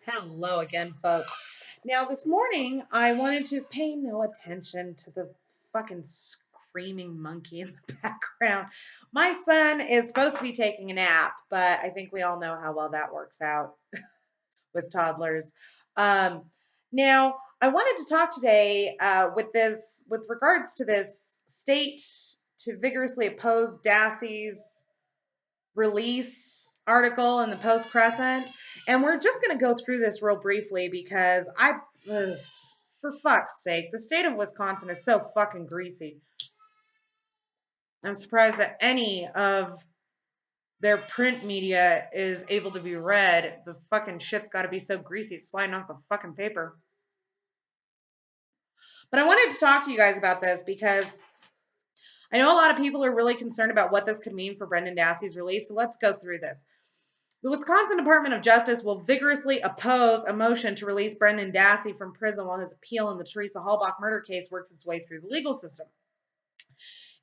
Hello again, folks. Now, this morning, I wanted to pay no attention to the fucking screaming monkey in the background. My son is supposed to be taking a nap, but I think we all know how well that works out with toddlers. Um, Now, I wanted to talk today with regards to this state to vigorously oppose Dassey's release article in the Post-Crescent, and we're just going to go through this real briefly because ugh, for fuck's sake, the state of Wisconsin is so fucking greasy. I'm surprised that any of their print media is able to be read. The fucking shit's got to be so greasy it's sliding off the fucking paper. But I wanted to talk to you guys about this because I know a lot of people are really concerned about what this could mean for Brendan Dassey's release, so let's go through this. The Wisconsin Department of Justice will vigorously oppose a motion to release Brendan Dassey from prison while his appeal in the Teresa Halbach murder case works its way through the legal system.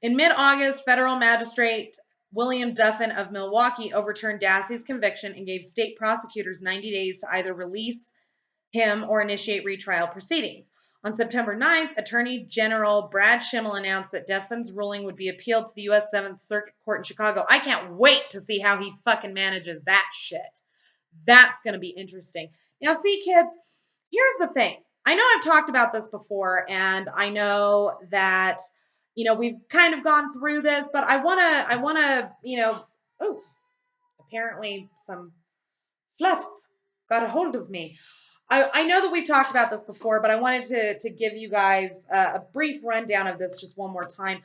In mid-August, federal magistrate William Duffin of Milwaukee overturned Dassey's conviction and gave state prosecutors 90 days to either release him or initiate retrial proceedings. On September 9th, Attorney General Brad Schimmel announced that Duffin's ruling would be appealed to the U.S. 7th Circuit Court in Chicago. I can't wait to see how he fucking manages that shit. That's going to be interesting. Now, see, kids, here's the thing. I know I've talked about this before, and I know that, we've kind of gone through this, but oh, apparently some fluff got a hold of me. I know that we've talked about this before, but I wanted to give you guys a brief rundown of this just one more time.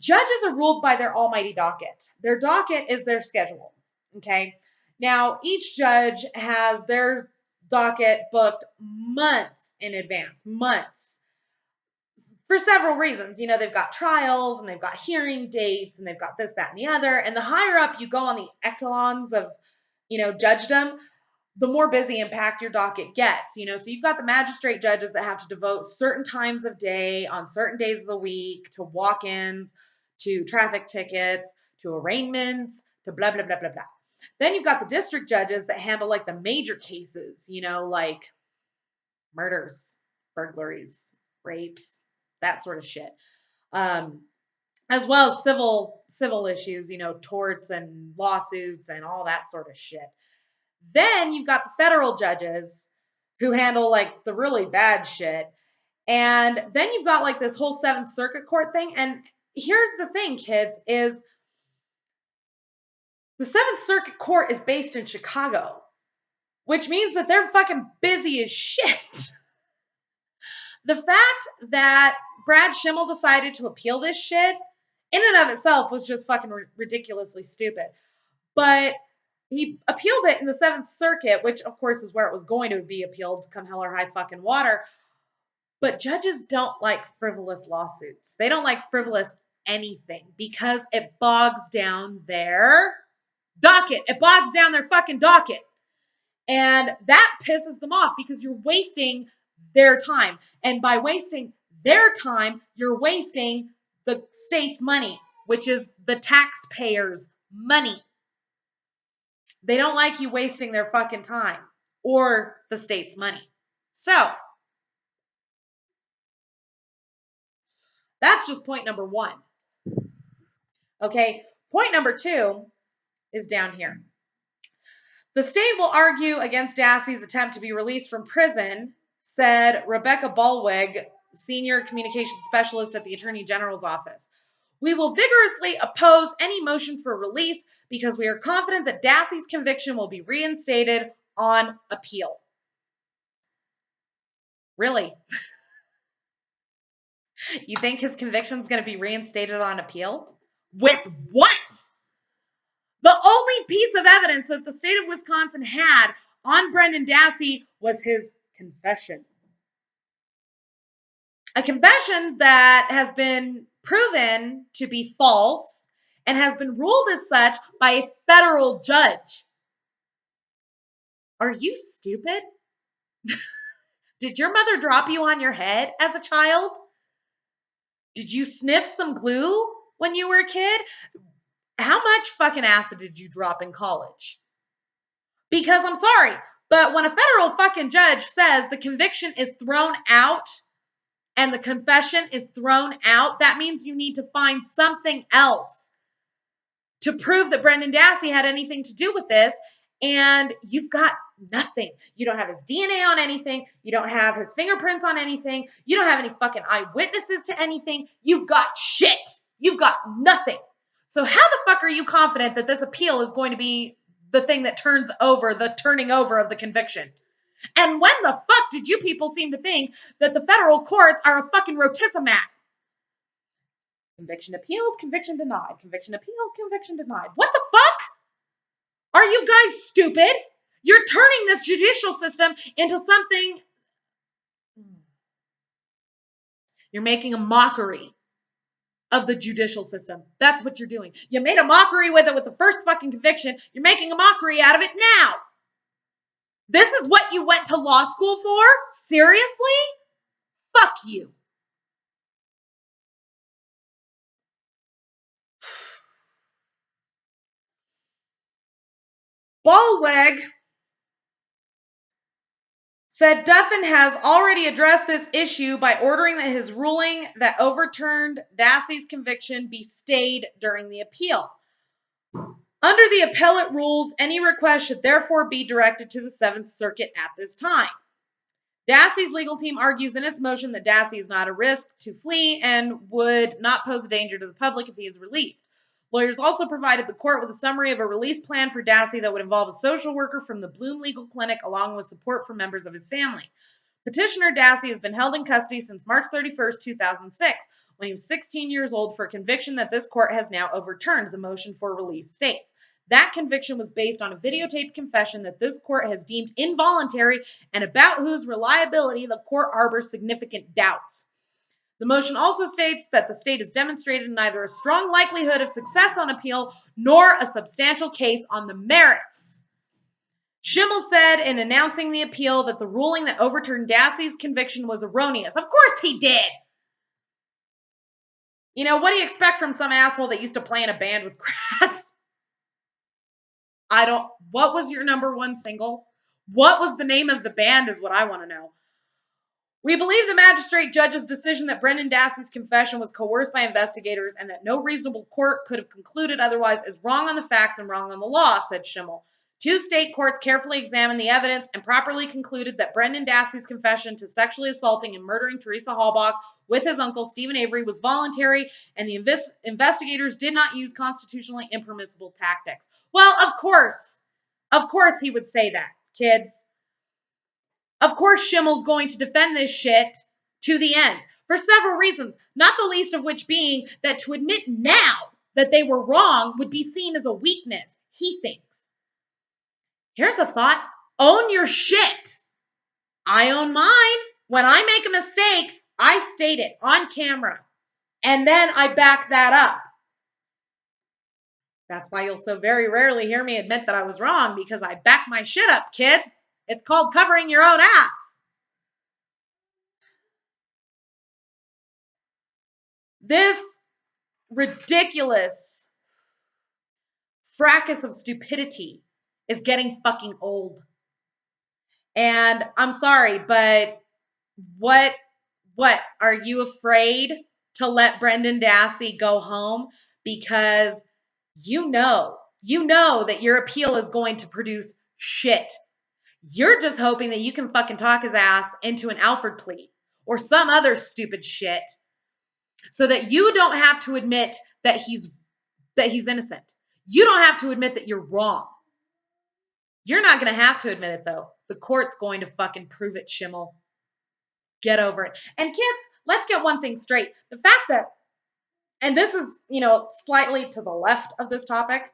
Judges are ruled by their almighty docket. Their docket is their schedule, okay? Now, each judge has their docket booked months in advance, months, for several reasons. They've got trials and they've got hearing dates and they've got this, that, and the other. And the higher up you go on the echelons of, judgedom, the more busy and packed your docket gets, so you've got the magistrate judges that have to devote certain times of day on certain days of the week to walk-ins, to traffic tickets, to arraignments, to blah, blah, blah, blah, blah. Then you've got the district judges that handle like the major cases, like murders, burglaries, rapes, that sort of shit. As well as civil issues, torts and lawsuits and all that sort of shit. Then you've got the federal judges who handle like the really bad shit. And then you've got like this whole Seventh Circuit Court thing. And here's the thing, kids, is the Seventh Circuit Court is based in Chicago, which means that they're fucking busy as shit. The fact that Brad Schimmel decided to appeal this shit in and of itself was just fucking ridiculously stupid. But he appealed it in the Seventh Circuit, which of course is where it was going to be appealed come hell or high fucking water. But judges don't like frivolous lawsuits. They don't like frivolous anything because it bogs down their docket. It bogs down their fucking docket. And that pisses them off because you're wasting their time. And by wasting their time, you're wasting the state's money, which is the taxpayers' money. They don't like you wasting their fucking time or the state's money. So that's just point number one. Okay, point number two is down here. The state will argue against Dassey's attempt to be released from prison, said Rebecca Ballweg, senior communications specialist at the Attorney General's office. We will vigorously oppose any motion for release because we are confident that Dassey's conviction will be reinstated on appeal. Really? You think his conviction is going to be reinstated on appeal? With what? The only piece of evidence that the state of Wisconsin had on Brendan Dassey was his confession. A confession that has been proven to be false and has been ruled as such by a federal judge. Are you stupid? Did your mother drop you on your head as a child? Did you sniff some glue when you were a kid? How much fucking acid did you drop in college? Because I'm sorry, But when a federal fucking judge says the conviction is thrown out and the confession is thrown out, that means you need to find something else to prove that Brendan Dassey had anything to do with this. And you've got nothing. You don't have his DNA on anything. You don't have his fingerprints on anything. You don't have any fucking eyewitnesses to anything. You've got shit. You've got nothing. So how the fuck are you confident that this appeal is going to be the thing that turns over the turning over of the conviction? And when the fuck did you people seem to think that the federal courts are a fucking rotisserie? Conviction appealed, conviction denied, conviction appealed, conviction denied. What the fuck? Are you guys stupid? You're turning this judicial system into something. You're making a mockery of the judicial system. That's what you're doing. You made a mockery with it with the first fucking conviction. You're making a mockery out of it now. This is what you went to law school for? Seriously? Fuck you. Ballweg said Duffin has already addressed this issue by ordering that his ruling that overturned Dassey's conviction be stayed during the appeal. Under the appellate rules, any request should therefore be directed to the Seventh Circuit at this time. Dassey's legal team argues in its motion that Dassey is not a risk to flee and would not pose a danger to the public if he is released. Lawyers also provided the court with a summary of a release plan for Dassey that would involve a social worker from the Bloom Legal Clinic along with support from members of his family. Petitioner Dassey has been held in custody since March 31st, 2006, when he was 16 years old for a conviction that this court has now overturned, the motion for release states. That conviction was based on a videotaped confession that this court has deemed involuntary and about whose reliability the court harbors significant doubts. The motion also states that the state has demonstrated neither a strong likelihood of success on appeal nor a substantial case on the merits. Schimmel said in announcing the appeal that the ruling that overturned Dassey's conviction was erroneous. Of course he did. You know, what do you expect from some asshole that used to play in a band with Kratz? What was your number one single? What was the name of the band is what I want to know. We believe the magistrate judge's decision that Brendan Dassey's confession was coerced by investigators and that no reasonable court could have concluded otherwise is wrong on the facts and wrong on the law, said Schimmel. Two state courts carefully examined the evidence and properly concluded that Brendan Dassey's confession to sexually assaulting and murdering Teresa Halbach with his uncle Stephen Avery was voluntary and the investigators did not use constitutionally impermissible tactics. Well, of course he would say that, kids. Of course Schimmel's going to defend this shit to the end for several reasons, not the least of which being that to admit now that they were wrong would be seen as a weakness, he thinks. Here's a thought. Own your shit. I own mine. When I make a mistake, I state it on camera. And then I back that up. That's why you'll so very rarely hear me admit that I was wrong, because I back my shit up, kids. It's called covering your own ass. This ridiculous fracas of stupidity is getting fucking old. And I'm sorry, but what are you afraid to let Brendan Dassey go home? Because you know that your appeal is going to produce shit. You're just hoping that you can fucking talk his ass into an Alford plea or some other stupid shit so that you don't have to admit that he's innocent. You don't have to admit that you're wrong. You're not going to have to admit it, though. The court's going to fucking prove it, Schimmel. Get over it. And kids, let's get one thing straight. The fact that, and this is, slightly to the left of this topic,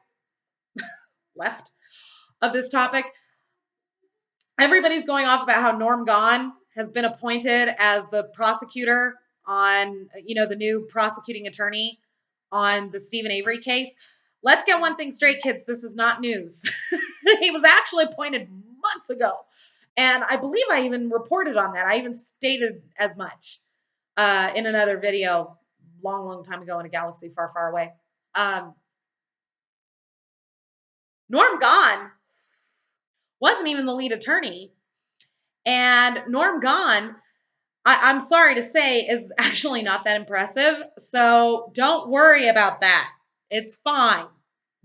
everybody's going off about how Norm Gahn has been appointed as the prosecutor on, the new prosecuting attorney on the Stephen Avery case. Let's get one thing straight, kids. This is not news. He was actually appointed months ago. And I believe I even reported on that. I even stated as much in another video long, long time ago in a galaxy far, far away. Norm Gahn wasn't even the lead attorney. And Norm Gahn, I'm sorry to say, is actually not that impressive. So don't worry about that. It's fine.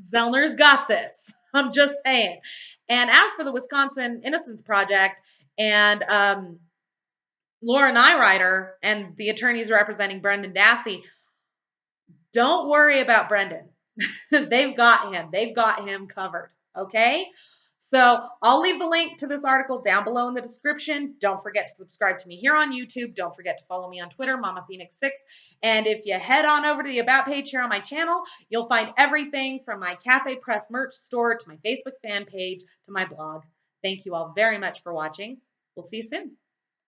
Zellner's got this. I'm just saying. And as for the Wisconsin Innocence Project and Laura Nyrider and the attorneys representing Brendan Dassey, don't worry about Brendan. They've got him. They've got him covered. Okay? So I'll leave the link to this article down below in the description. Don't forget to subscribe to me here on YouTube. Don't forget to follow me on Twitter, Mama Phoenix6. And if you head on over to the About page here on my channel, you'll find everything from my Cafe Press merch store to my Facebook fan page to my blog. Thank you all very much for watching. We'll see you soon.